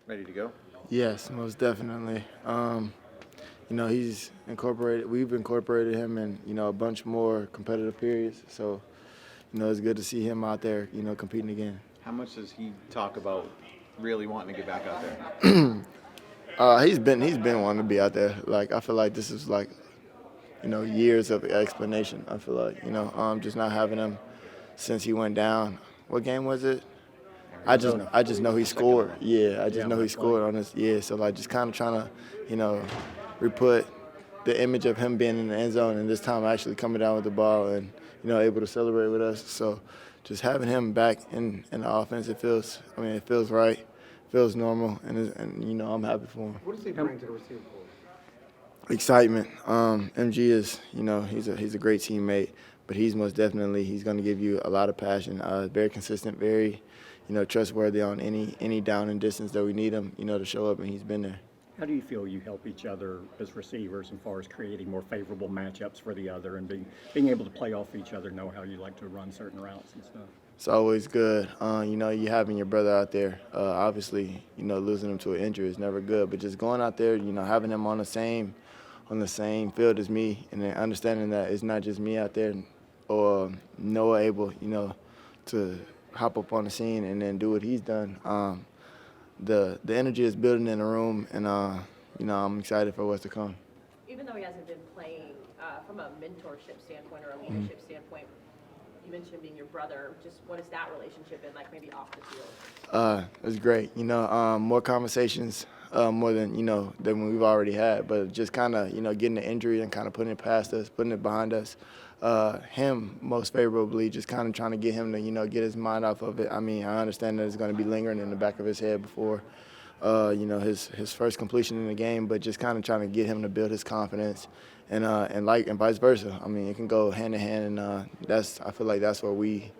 Ready to go? Yes, most definitely. We've incorporated him in, a bunch more competitive periods. So, it's good to see him out there, competing again. How much does he talk about really wanting to get back out there? He's been wanting to be out there. Like, I feel like this is like, years of explanation. I feel like, just not having him since he went down. What game was it? I just know he scored. Yeah, I just know he scored on this. Yeah, so like just kind of trying to, re-put the image of him being in the end zone and this time actually coming down with the ball and able to celebrate with us. So just having him back in the offense, it feels right, feels normal, and I'm happy for him. What does he bring to the receiver pool? Excitement. MG is, he's a great teammate, but he's going to give you a lot of passion. Very consistent, very, trustworthy on any down and distance that we need him, to show up, and he's been there. How do you feel you help each other as receivers as far as creating more favorable matchups for the other and being able to play off each other, know how you like to run certain routes and stuff? It's always good. You having your brother out there, obviously, losing him to an injury is never good, but just going out there, having him on the same field as me, and then understanding that it's not just me out there or Noah able, to hop up on the scene and then do what he's done. The energy is building in the room, and I'm excited for what's to come. Even though he hasn't been playing from a mentorship standpoint or a leadership standpoint, you mentioned being your brother. Just what is that relationship been like, maybe off the field? It's great. More conversations, more than than we've already had. But just kind of getting the injury and kind of putting it past us, putting it behind us. Him most favorably, just kind of trying to get him to get his mind off of it. I mean, I understand that it's going to be lingering in the back of his head before his first completion in the game, but just kind of trying to get him to build his confidence, and vice versa. I mean, it can go hand in hand, and I feel like that's where we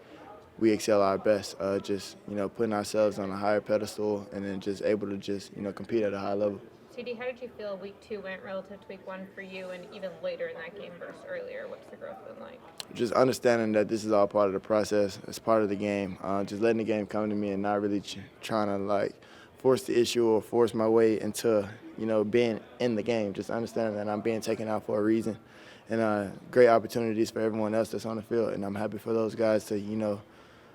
excel our best. Just putting ourselves on a higher pedestal, and then just able to just compete at a high level. CeeDee, how did you feel week 2 went relative to week 1 for you, and even later in that game versus earlier? What's the growth been like? Just understanding that this is all part of the process. It's part of the game. Just letting the game come to me and not really trying to force the issue or force my way into being in the game. Just understanding that I'm being taken out for a reason, and great opportunities for everyone else that's on the field. And I'm happy for those guys to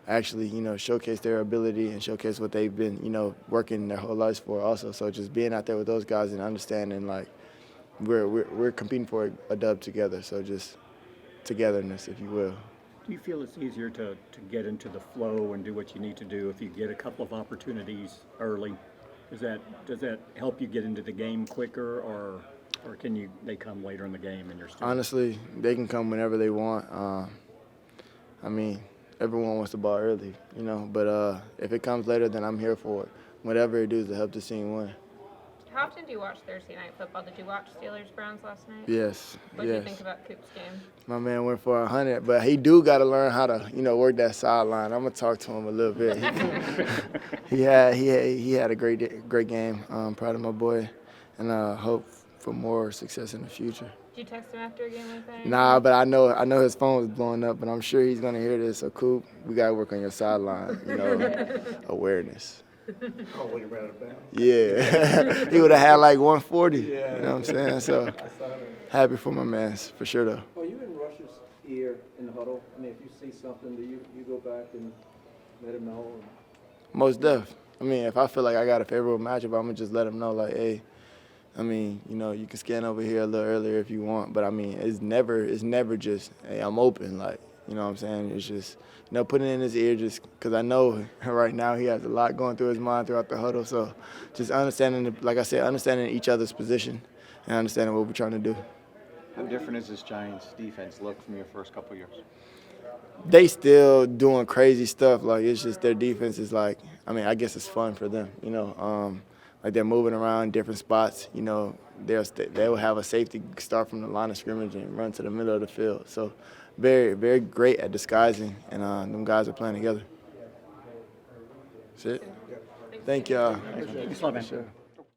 actually showcase their ability and showcase what they've been working their whole lives for also. So just being out there with those guys and understanding we're competing for a dub together. So just togetherness, if you will. Do you feel it's easier to get into the flow and do what you need to do if you get a couple of opportunities early? Does that help you get into the game quicker, or can they come later in the game and you're still? Honestly, they can come whenever they want. Everyone wants the ball early, but if it comes later, then I'm here for it. Whatever it is to help the team win. How often do you watch Thursday night football? Did you watch Steelers-Browns last night? Yes. What do you think about Coop's game? My man went for 100, but he do got to learn how to, work that sideline. I'm gonna talk to him a little bit. He had a great game. Proud of my boy, and hope for more success in the future. Did you text him after a game like that? Nah, but I know his phone was blowing up, but I'm sure he's gonna hear this. So Coop, we gotta work on your sideline, awareness. Oh, when he ran out of bounds. Yeah, he would have had 140. Yeah. You know what I'm saying? So happy for my man, for sure though. Are you in Rush's ear in the huddle? I mean, if you see something, do you go back and let him know? Most def. If I feel like I got a favorable matchup, I'm gonna just let him know, hey. You can scan over here a little earlier if you want, but it's never just, hey, I'm open, you know what I'm saying? It's just, putting it in his ear just because I know right now he has a lot going through his mind throughout the huddle. So just understanding, understanding each other's position and understanding what we're trying to do. How different is this Giants defense look from your first couple years? They still doing crazy stuff. It's just their defense is I guess it's fun for them, they're moving around different spots. They will have a safety start from the line of scrimmage and run to the middle of the field. So very, very great at disguising, and them guys are playing together. That's it. Thank y'all. Thanks a lot, man. Sure.